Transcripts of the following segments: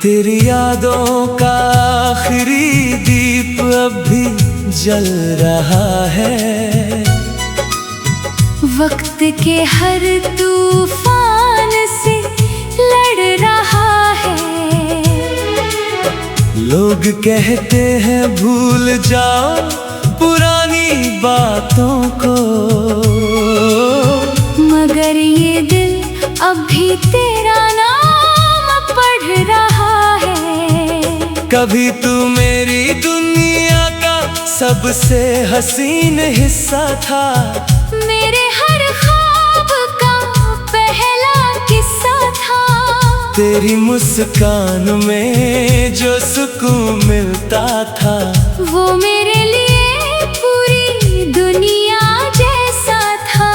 तेरी यादों का आखिरी दीप अब भी जल रहा है। वक्त के हर तूफान से लड़ रहा है। लोग कहते हैं भूल जाओ पुरानी बातों को, मगर ये दिल अब भी तेरा नाम पढ़ रहा है। कभी तू मेरी दुनिया का सबसे हसीन हिस्सा था, मेरे हर ख्वाब का पहला किस्सा था। तेरी मुस्कान में जो सुकून मिलता था, वो मेरे लिए पूरी दुनिया जैसा था।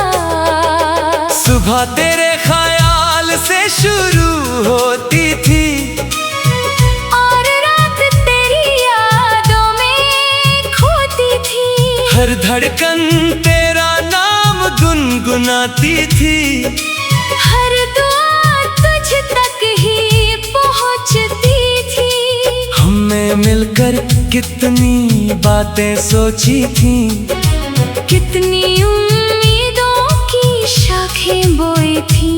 सुबह तेरे ख्याल से शुरू होती थी, और रात तेरी यादों में खोती थी। हर धड़कन तेरा नाम गुनगुनाती थी, हर दुआ तुझ तक ही पहुंचती थी। हमने मिलकर कितनी बातें सोची थी, कितनी उम्मीदों की शाखें बोई थी।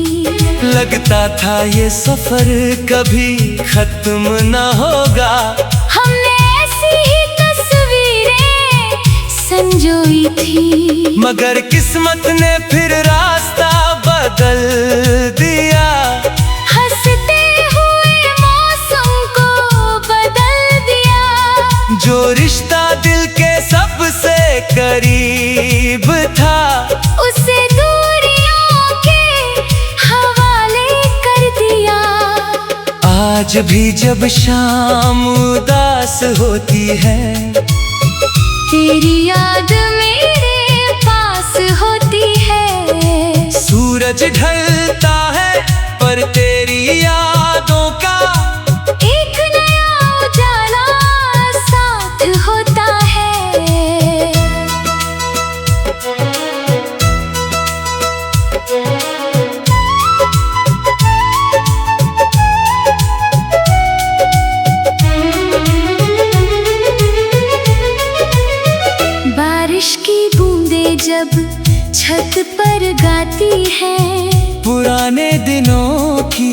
लगता था ये सफर कभी खत्म न होगा। हमने ऐसी ही तस्वीरें संजोई थी, मगर किस्मत ने फिर रास्ता बदल दिया। हंसते हुए मौसम को बदल दिया। जो रिश्ता दिल के सबसे करीब था, उसे दूरियों के हवाले कर दिया। आज भी जब शाम उदास होती है, तेरी याद मेरे पास होती है। सूरज ढलता है पर तेरी यादों का एक नया उजाला साथ होता है। बारिश की बूंदें जब छत पर गाती है, पुराने दिनों की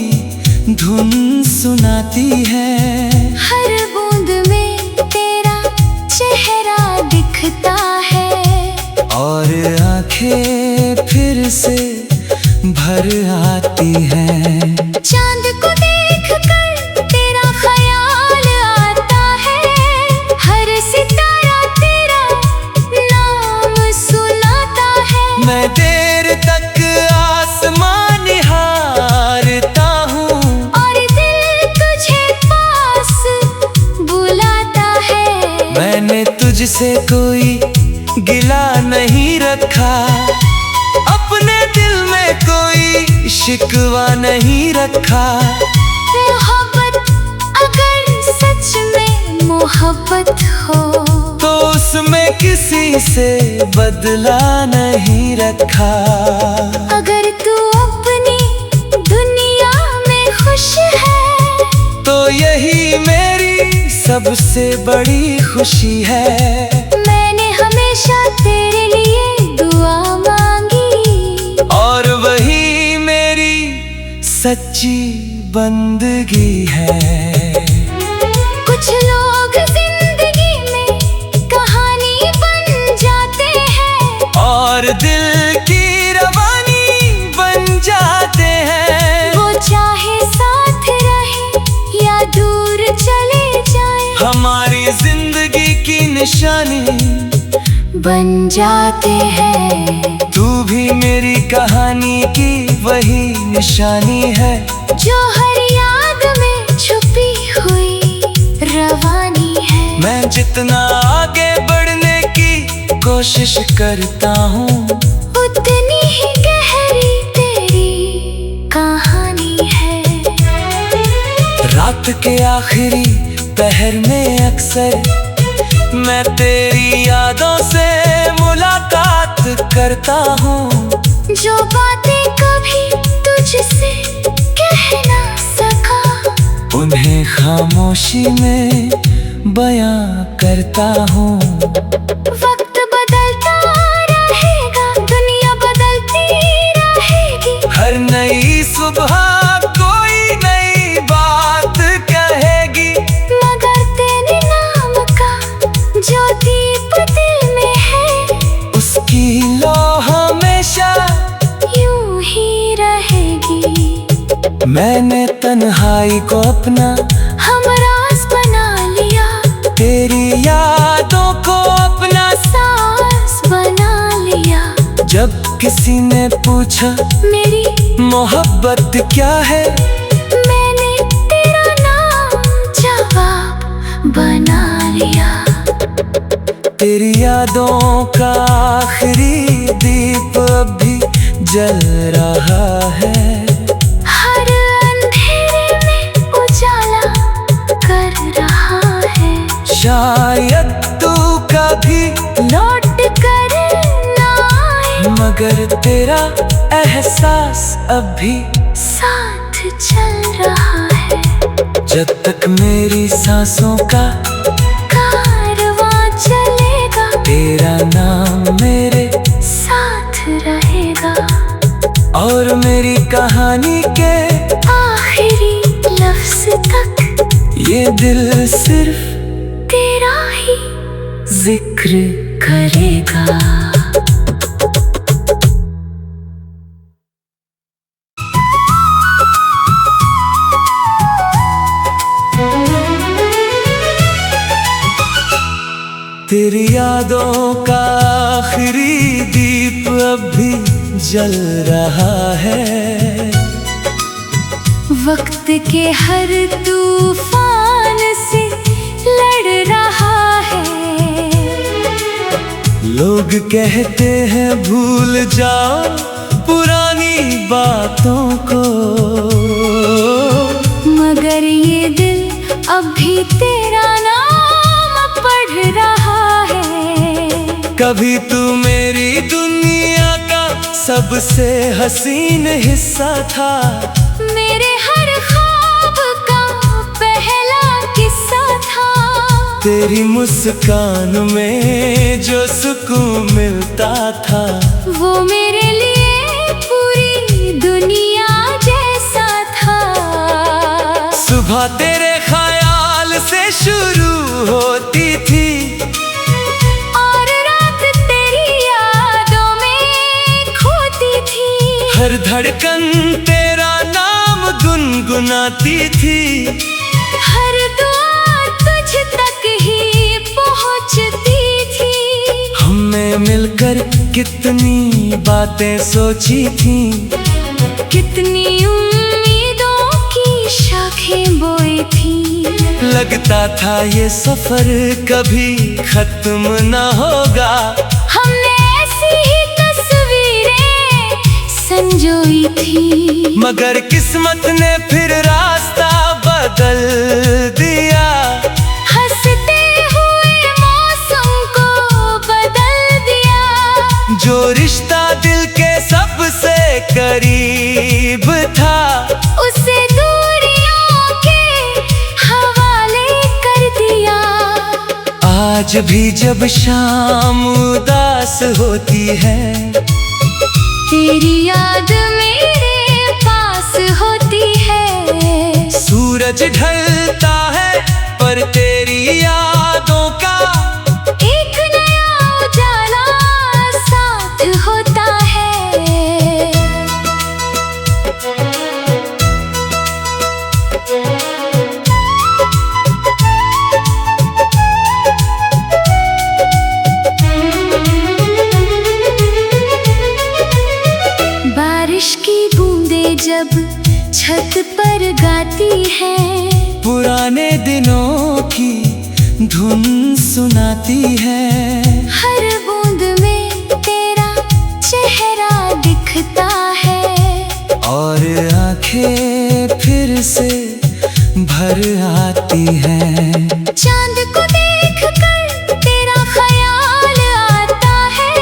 धुन सुनाती है। हर बूंद में तेरा चेहरा दिखता है, और आंखें फिर से भर आती हैं। चांद को देखकर तेरा ख्याल आता है। हर सितारा तेरा नाम सुनाता है। मैं देर तक आसमान निहारता हूँ, और दिल तुझे पास बुलाता है। मैंने तुझसे कोई गिला नहीं रखा, अपने दिल में कोई शिकवा नहीं रखा। मोहब्बत अगर सच में मोहब्बत हो, तो उसमें किसी से बदला नहीं रखा। अगर तू अपनी दुनिया में खुश है, तो यही मेरी सबसे बड़ी खुशी है। मैंने हमेशा तेरे लिए दुआ मांगी, और वही मेरी सच्ची बंदगी है। कुछ लोग जिंदगी में कहानी बन जाते हैं, और दिल की रवानी बन जाते हैं। वो चाहे साथ रहे या दूर चले जाए, हमारी जिंदगी की निशानी बन जाते हैं। तू भी मेरी कहानी की वही निशानी है, जो हर याद में छुपी हुई रवानी है। मैं जितना आगे बढ़ने की कोशिश करता हूँ, उतनी ही गहरी तेरी कहानी है। रात के आखिरी पहर में अक्सर मैं तेरी यादों से मुलाकात करता हूँ। जो बातें कभी तुझसे कह ना सका, उन्हें खामोशी में बयां करता हूँ। वक्त बदलता रहेगा, दुनिया बदलती रहेगी। हर नई सुबह कोई नई बात कहेगी। मगर तेरे नाम का जो दीप दिल में है, उसकी लौ हमेशा यूं ही रहेगी। मैंने तन्हाई को अपना हमराज बना लिया, तेरी यादों को अपना सांस बना लिया। जब किसी ने पूछा मेरी मोहब्बत क्या है, मैंने तेरा नाम जवाब बना लिया। तेरी यादों का आखिरी दीप अभी जल रहा है। हर अंधेरे में उजाला कर रहा है। शायद तू कभी लौट कर ना आए, मगर तेरा एहसास अभी साथ चल रहा है। जब तक मेरी सांसों का कारवां चलेगा, तेरा नाम मेरे साथ रहेगा। और मेरी कहानी के आखिरी लफ्ज तक ये दिल सिर्फ तेरा ही जिक्र करेगा। तेरी यादों का आखिरी दीप अभी जल रहा है। वक्त के हर तूफान से लड़ रहा है। लोग कहते हैं भूल जाओ पुरानी बातों को, मगर ये दिल अभी तेरा नाम पढ़ रहा है। कभी तू मेरी दुनिया का सबसे हसीन हिस्सा था। मेरे हर ख्वाब का पहला किस्सा था। तेरी मुस्कान में जो सुकून मिलता था, वो मेरे लिए पूरी दुनिया जैसा था। सुबह तेरे ख्याल से शुरू होती थी, और रात तेरी यादों में खोती थी। हर धड़कन तेरा नाम गुनगुनाती थी। हर दुआ तुझ तक ही पहुंचती थी। हमने मिलकर कितनी बातें सोची थी, कितनी उम्मीदों की शाखें बोई थी। लगता था ये सफर कभी खत्म न होगा। हमने ऐसी ही तस्वीरें संजोई थी, मगर किस्मत ने फिर रास्ता बदल दिया। हंसते हुए मौसम को बदल दिया। जो रिश्ता दिल के सबसे करीब था, उसे दूरियों के हवाले कर दिया। आज भी जब शाम उदास होती है, तेरी याद मेरे पास होती है। सूरज ढलता है पर तेरी यादों का एक नया उजाला साथ होता है। बारिश की बूंदें जब छत पर गाती है, पुराने दिनों की धुन सुनाती है। हर बूंद में तेरा चेहरा दिखता है। और आंखें फिर से भर आती हैं। चांद को देखकर तेरा ख्याल आता है।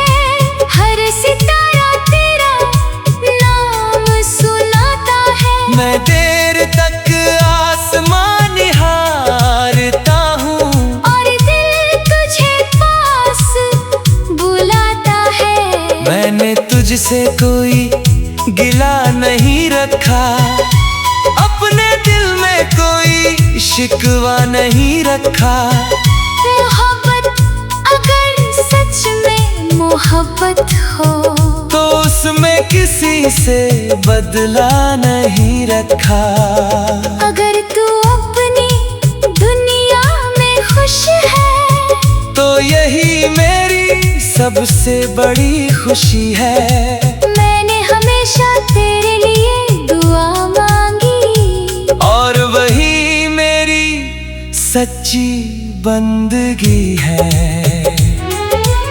हर सितारा तेरा नाम सुनाता है। मैं देर तक आसमान निहार तुझसे कोई गिला नहीं रखा, अपने दिल में कोई शिकवा नहीं रखा। मोहब्बत अगर सच में मोहब्बत हो तो उसमें किसी से बदला नहीं रखा। अगर तू अपनी दुनिया में खुश है तो यही मेरी सबसे बड़ी खुशी है। मैंने हमेशा तेरे लिए दुआ मांगी और वही मेरी सच्ची बंदगी है।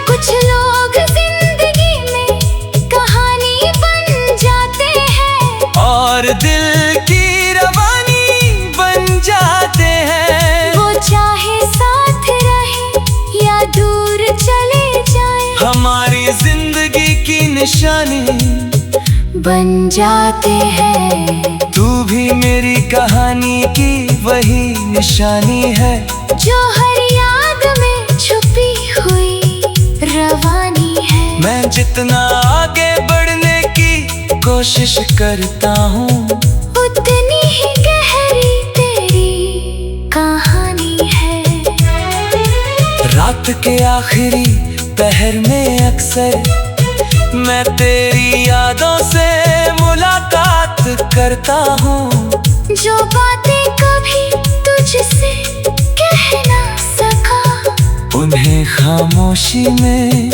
कुछ लोग जिंदगी में कहानी बन जाते हैं और दिल की रवानी बन जाते हैं। वो चाहे साथ रहे या दूर चले जाए, हमारी जिंदगी की निशानी बन जाते हैं। तू भी मेरी कहानी की वही निशानी है, जो हर याद में छुपी हुई रवानी है। मैं जितना आगे बढ़ने की कोशिश करता हूँ, उतनी ही गहरी तेरी कहानी है। रात के आखिरी पहर में अक्सर मैं तेरी यादों से मुलाकात करता हूँ। जो बातें कभी तुझसे कह ना सका, उन्हें खामोशी में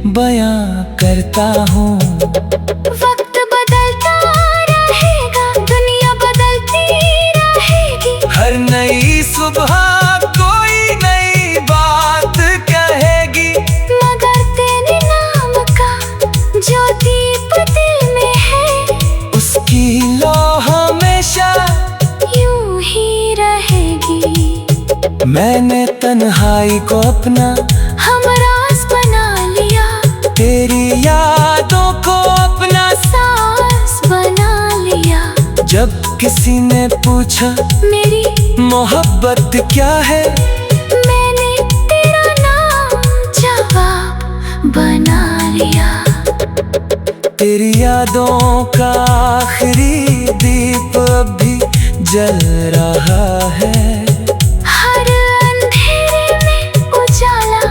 बयां करता हूँ। वक्त बदलता रहेगा, दुनिया बदलती रहेगी, हर नई सुबह कोई नई बात कहेगी। मगर तेरे नाम का जो दीप दिल में है, उसकी लौ हमेशा यूं ही रहेगी। मैंने तन्हाई को अपना हमराज बना लिया, तेरी यादों को अपना सास बना लिया। जब किसी ने पूछा मेरी मोहब्बत क्या है, मैंने तेरा नाम जवाब बना लिया। तेरी यादों का आखिरी दीप अब भी जल रहा है। हर अंधेरे में उजाला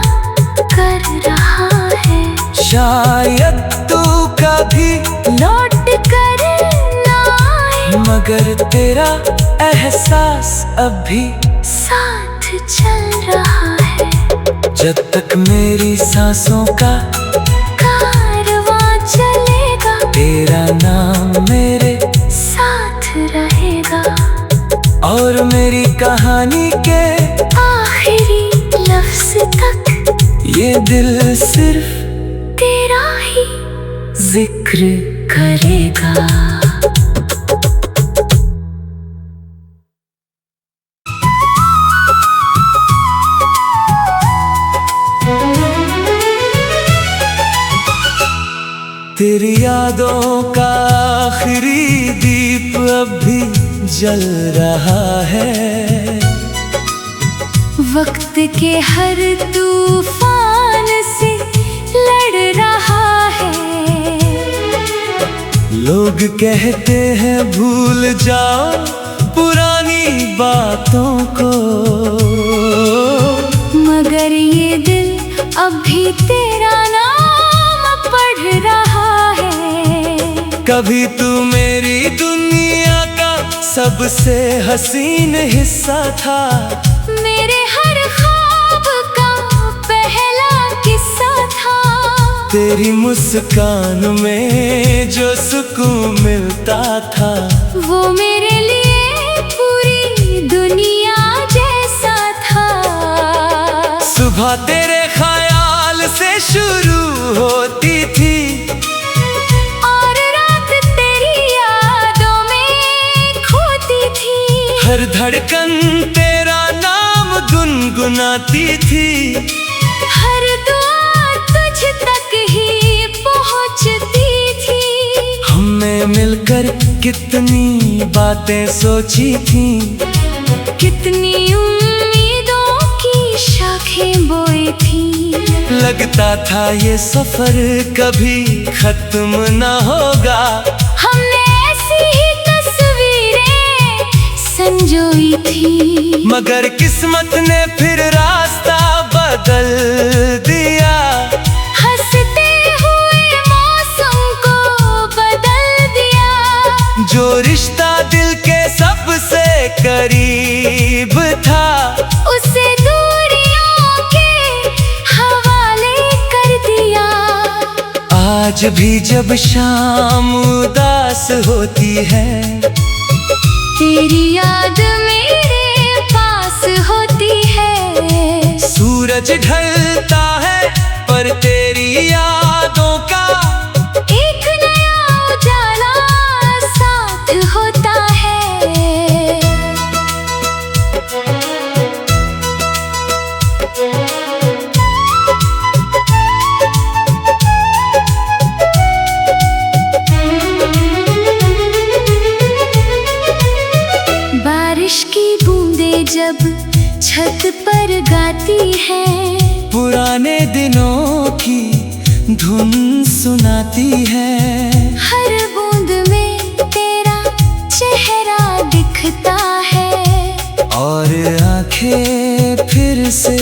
कर रहा है। शायद तू कभी लौट कर ना आए, मगर तेरा एहसास अब भी साथ चल रहा है। जब तक मेरी सांसों का कारवां चलेगा, तेरा नाम मेरे साथ रहेगा। और मेरी कहानी के आखिरी लफ्ज तक ये दिल सिर्फ तेरा ही जिक्र करेगा। तेरी यादों का आखिरी दीप अब भी जल रहा है। वक्त के हर तूफान से लड़ रहा है। लोग कहते हैं भूल जाओ पुरानी बातों को, मगर ये दिल अब भी तेरा नाम पढ़ रहा है। कभी तू मेरी दुनिया का सबसे हसीन हिस्सा था, मेरे हर ख्वाब का पहला किस्सा था। तेरी मुस्कान में जो सुकून मिलता था, वो मेरे लिए पूरी दुनिया जैसा था। सुबह तेरे ख्याल से शुरू होती थी, और रात तेरी यादों में खोती थी। हर धड़कन तेरा नाम गुनगुनाती थी। हर दुआ तुझ तक ही पहुंचती थी। हमने मिलकर कितनी बातें सोची थी, कितनी उम्मीदों की शाखें बोई थी। लगता था ये सफर कभी खत्म न होगा। हमने ऐसी ही तस्वीरें संजोई थी, मगर किस्मत ने फिर रास्ता बदल दिया। हंसते हुए मौसम को बदल दिया। जो रिश्ता दिल के सबसे करीब था, उसे दूरियों के हवाले कर दिया। आज भी जब शाम उदास होती है, तेरी याद मेरे पास होती है। सूरज ढलता है पर तेरी यादों का एक नया उजाला साथ होता है। बारिश की बूंदें जब छत पर गाती है, पुराने दिनों की धुन सुनाती है। हर बूंद में तेरा चेहरा दिखता है, और आंखें फिर से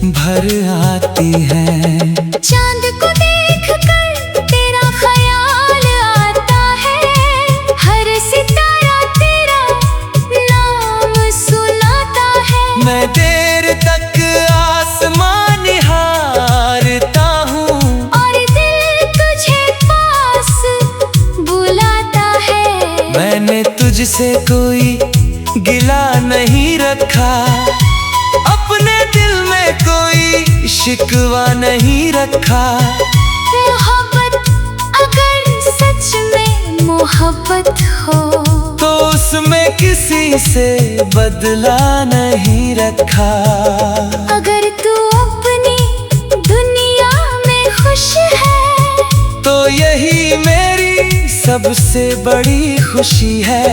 भर आती हैं। चांद को देखकर तेरा ख्याल आता है। हर सितारा तेरा नाम सुनाता है। मैं देर तक आसमान निहारता हूँ, और दिल तुझे पास बुलाता है। मैंने तुझसे कोई गिला नहीं रखा, अपने दिल में कोई शिकवा नहीं रखा। मोहब्बत अगर सच में मोहब्बत हो, तो उसमें किसी से बदला नहीं रखा। अगर तू अपनी दुनिया में खुश है, तो यही मेरी सबसे बड़ी खुशी है।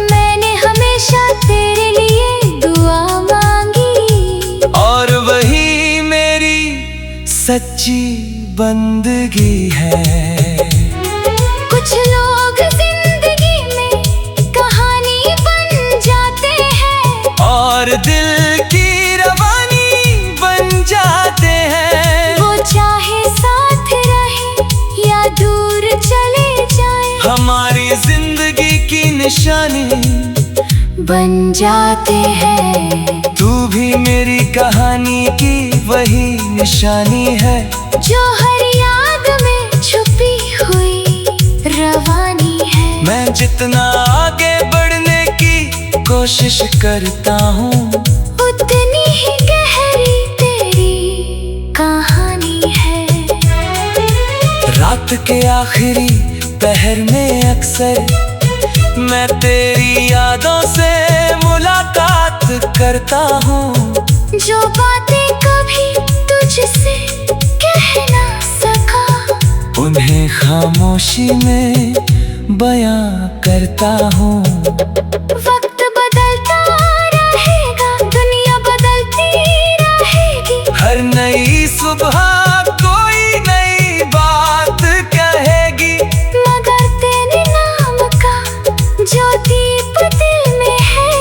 मैंने हमेशा तेरे लिए दुआ मांगी, और वही मेरी सच्ची बंदगी है। कुछ लोग जिंदगी में कहानी बन जाते हैं, और दिल की रवानी बन जाते हैं। वो चाहे साथ रहे या दूर चले जाए, हमारी जिंदगी की निशानी बन जाते हैं। तू भी मेरी कहानी की वही निशानी है, जो हर याद में छुपी हुई रवानी है। मैं जितना आगे बढ़ने की कोशिश करता हूँ, उतनी ही गहरी तेरी कहानी है। रात के आखिरी पहर में अक्सर मैं तेरी यादों से मुलाकात करता हूँ। जो बातें कभी तुझसे कह ना सका, उन्हें खामोशी में बयां करता हूँ। वक्त बदलता रहेगा, दुनिया बदलती रहेगी। हर नई सुबह कोई नई बात कहेगी, मगर तेरे नाम का जो दीप दिल में है,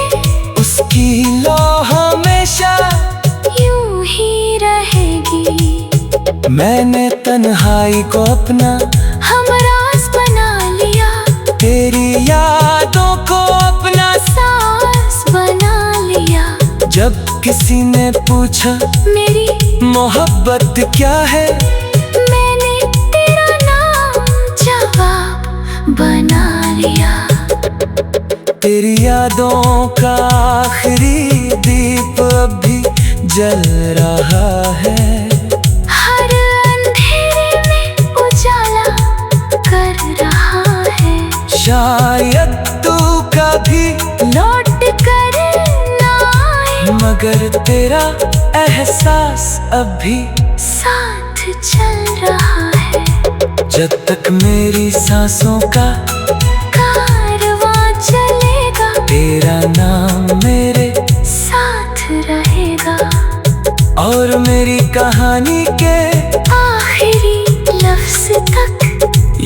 उसकी लो हमेशा यूं ही रहेगी। मैंने तन्हाई को अपना हमराज बना लिया, तेरी यादों को अपना सास बना लिया। जब किसी ने पूछा मेरी मोहब्बत क्या है, मैंने तेरा नाम जवाब बना लिया। तेरी यादों का आखिरी दीप अभी जल रहा है। हर अंधेरे में उजाला कर रहा है। शायद तू कभी लौट कर ना आए, मगर तेरा एहसास अभी साथ चल रहा है। जब तक मेरी सांसों का कारवां चलेगा, तेरा नाम मेरे साथ रहेगा। और मेरी कहानी के आखिरी लफ्ज तक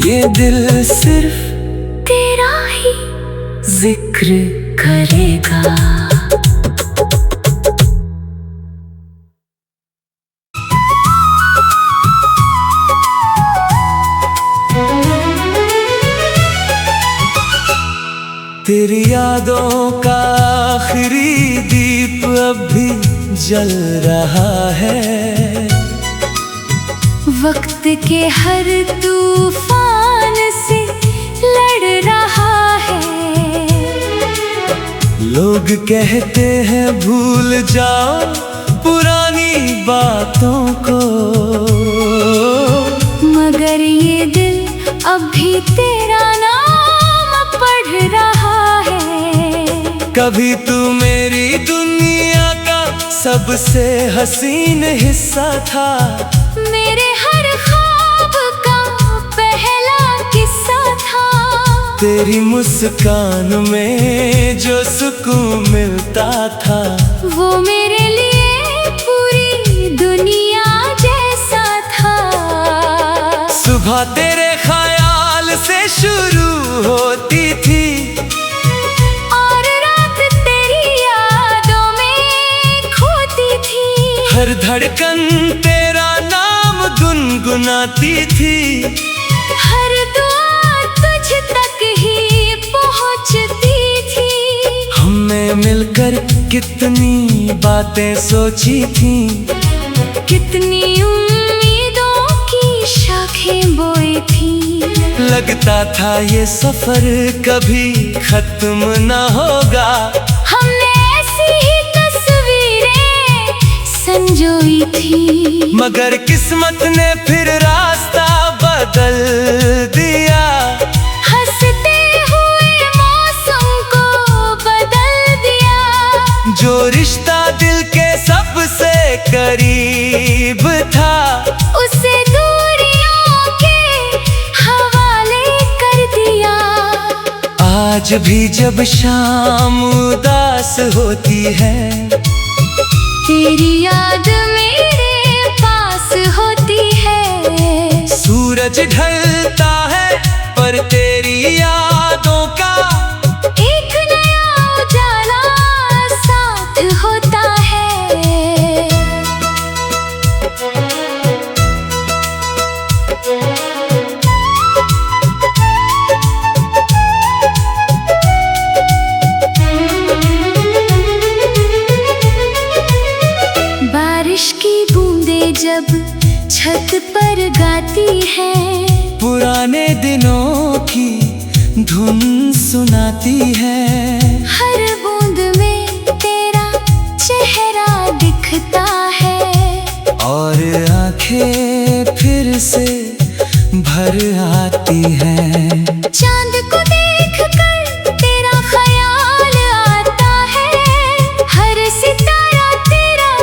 ये दिल सिर्फ तेरा ही जिक्र करेगा। तेरी यादों का आखिरी दीप अब भी जल रहा है। वक्त के हर तूफान से लड़ रहा है। लोग कहते हैं भूल जाओ पुरानी बातों को, मगर ये दिल अब भी तेरा नाम पढ़ रहा है। कभी तू मेरी दुनिया का सबसे हसीन हिस्सा था। मेरे हर ख्वाब का पहला किस्सा था। तेरी मुस्कान में जो सुकून मिलता था, वो मेरे लिए पूरी दुनिया जैसा था। सुबह तेरे ख्याल से शुरू होती थी और रात तेरी यादों में खोती थी। हर धड़कन तेरा नाम गुनगुनाती थी। हर दुआ तुझ तक ही पहुंचती थी। हमने मिलकर कितनी बातें सोची थी, कितनी उम्मीदों की शाखें बोई थी। लगता था ये सफर कभी खत्म न होगा। हमने ऐसी ही तस्वीरें संजोई थी, मगर किस्मत ने फिर रास्ता बदल दिया। हंसते हुए मौसम को बदल दिया। जो रिश्ता दिल के सबसे करीब था, उसे दूरियों के हवाले कर दिया। आज भी जब शाम उदास होती है, तेरी याद मेरे पास होती है। सूरज ढलता है पर तेरी यादों का एक नया उजाला साथ होता है। बारिश की बूंदें जब छत पर गाती हैं, पुराने दिनों की धुन सुनाती है। हर बूंद में तेरा चेहरा दिखता है। और आंखें फिर से भर आती हैं। चांद को देखकर तेरा ख्याल आता है। हर सितारा तेरा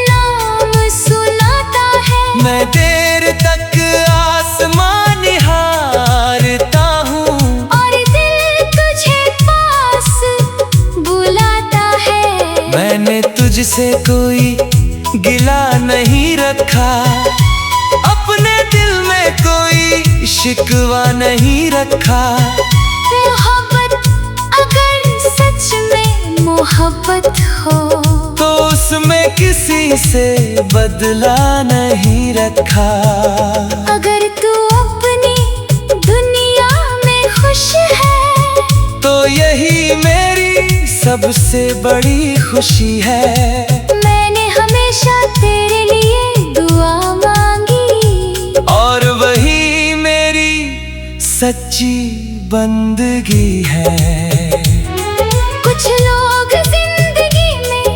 नाम सुनाता है। मैं देर तक आसमान निहारता हूँ, और दिल तुझे पास बुलाता है। मैंने तुझसे कोई गिला नहीं रखा, अपने दिल में कोई शिकवा नहीं रखा। मोहब्बत अगर सच में मोहब्बत हो, तो उसमें किसी से बदला नहीं रखा। अगर तू अपनी दुनिया में खुश है, तो यही मेरी सबसे बड़ी खुशी है। मैंने हमेशा तेरे लिए दुआ मांगी, और वही मेरी सच्ची बंदगी है। कुछ लोग जिंदगी में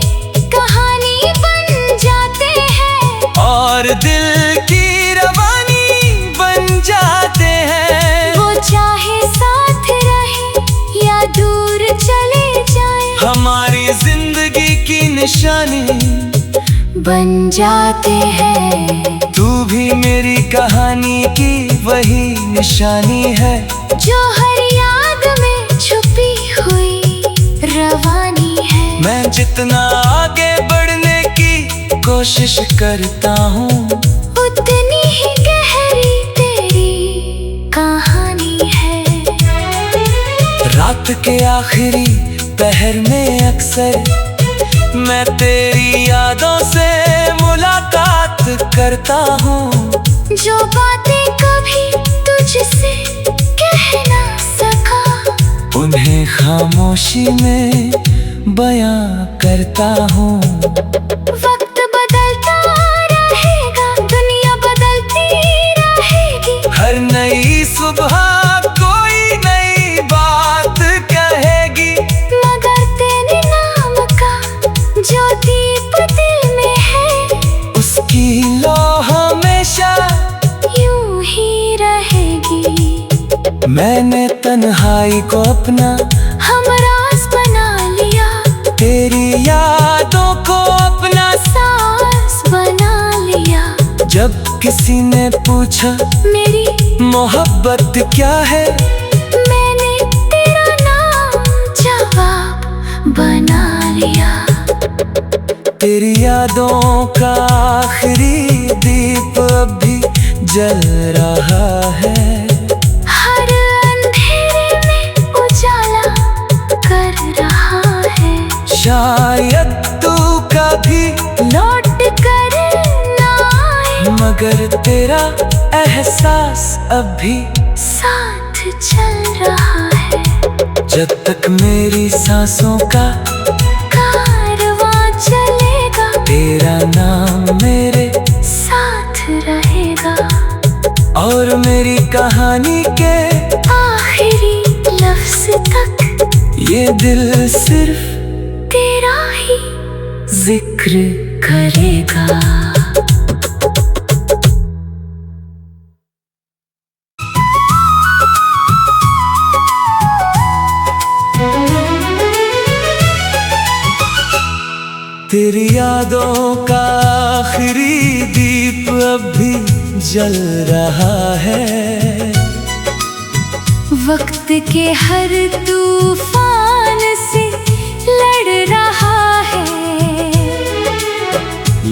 कहानी बन जाते हैं, और दिल की रवानी बन जाते हैं। वो चाहे साथ रहे या दूर चले जाए, हमारी जिंदगी की निशानी बन जाते हैं। तू भी मेरी कहानी की वही निशानी है, जो हर याद में छुपी हुई रवानी है। मैं जितना आगे बढ़ने की कोशिश करता हूँ, उतनी ही गहरी तेरी कहानी है। रात के आखिरी पहर में अक्सर मैं तेरी यादों से मुलाकात करता हूँ। जो बातें कभी तुझसे कह ना सका, उन्हें खामोशी में बयां करता हूँ। वक्त बदलता रहेगा, दुनिया बदलती रहेगी, हर नई सुबह कोई नई बात कहेगी, मगर तेरे नाम का जो दीप दिल में है, उसकी लो हमेशा यूं ही रहेगी। मैंने तन्हाई को अपना हमराज बना लिया, तेरी यादों को अपना सांस बना लिया। जब किसी ने पूछा मेरी मोहब्बत क्या है, मैंने तेरा नाम जवाब बना लिया। तेरी यादों का आखिरी दीप अभी जल रहा है, हर अंधेरे में उजाला कर रहा है। शायद तू कभी लौट कर ना आए, मगर तेरा एहसास अभी साथ चल रहा है। जब तक मेरी सांसों का कारवां चलेगा, तेरा नाम मेरे साथ रहेगा। और मेरी कहानी के आखिरी लफ्ज तक ये दिल सिर्फ तेरा ही जिक्र करेगा। तेरी यादों का आखिरी दीप अभी जल रहा है, वक्त के हर तूफान से लड़ रहा है।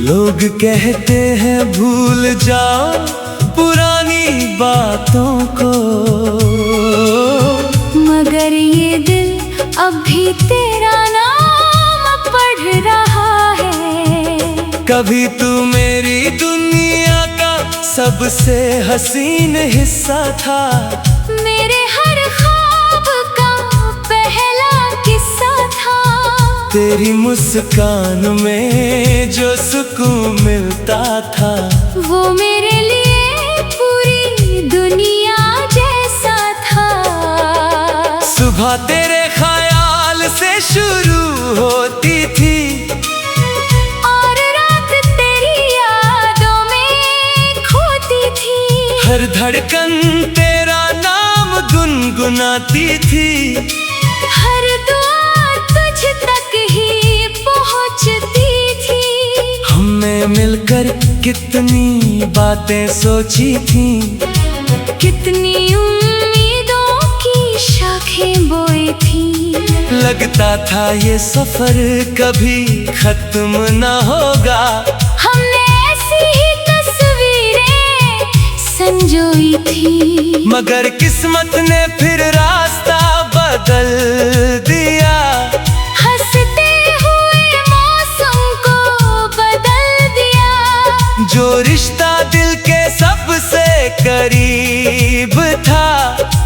लोग कहते हैं भूल जाओ पुरानी बातों को, मगर ये दिल अभी तेरा नाम पढ़ रहा है। कभी तू मेरी दुनिया का सबसे हसीन हिस्सा था, मेरे हर ख्वाब का पहला किस्सा था। तेरी मुस्कान में जो सुकून मिलता था, वो मेरे लिए पूरी दुनिया जैसा था। सुबह तेरे ख्याल से शुरू होती थी, और रात तेरी यादों में खोती थी। हर धड़कन तेरा नाम गुनगुनाती थी, हर दुआ तुझ तक ही पहुंचती थी। हमने मिलकर कितनी बातें सोची थी, कितनी उम्मीदों की शाखें बोई थी। लगता था ये सफर कभी खत्म न होगा, हमने ऐसी ही तस्वीरें संजोई थी। मगर किस्मत ने फिर रास्ता बदल दिया, हंसते हुए मौसम को बदल दिया। जो रिश्ता दिल के सबसे करीब था,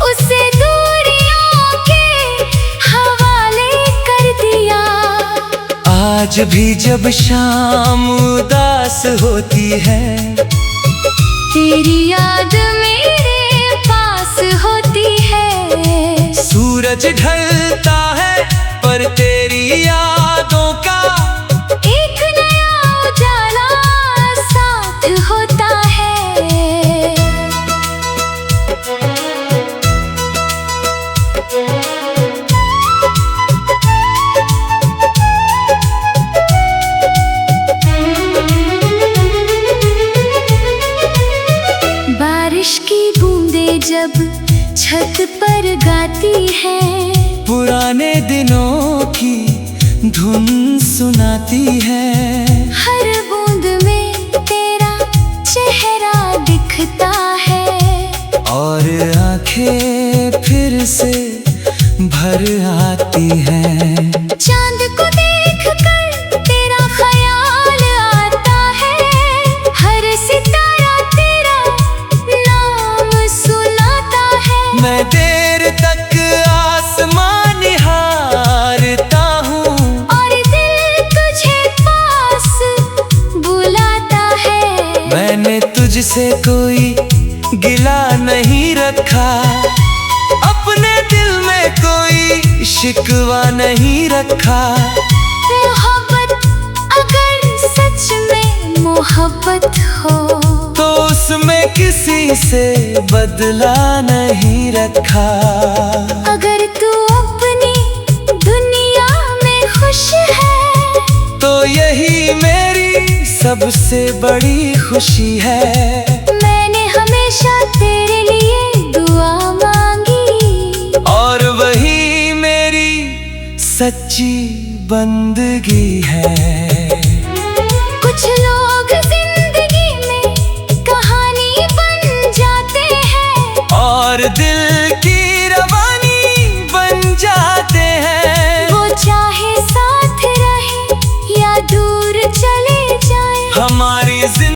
उसे दूरियों के हवाले कर दिया। आज भी जब शाम उदास होती है, तेरी याद मेरे पास होती है। सूरज ढलता है पर तेरी यादों का एक नया उजाला साथ होता है। बारिश की बूंदें जब छत पर गाती है, पुराने दिनों की धुन सुनाती है। हर बूंद रखता है और आंखें फिर से भर आती हैं। चांद को देखकर तेरा ख्याल आता है, हर सितारा तेरा नाम सुनाता है। मैं देर तक आसमान निहारता हूँ और दिल तुझे पास बुलाता है। मैंने तुझसे कोई गिला नहीं रखा, अपने दिल में कोई शिकवा नहीं रखा। मोहब्बत अगर सच में मोहब्बत हो तो उसमें किसी से बदला नहीं रखा। अगर तू अपनी दुनिया में खुश है तो यही मेरी सबसे बड़ी खुशी है। मैंने हमेशा तेरे लिए दुआ मांगी और वही मेरी सच्ची बंदगी है। कुछ लोग जिंदगी में कहानी बन जाते हैं और दिल की रवानी बन जाते हैं। वो चाहे साथ रहे या दूर चले जाए, हमारी जिंदगी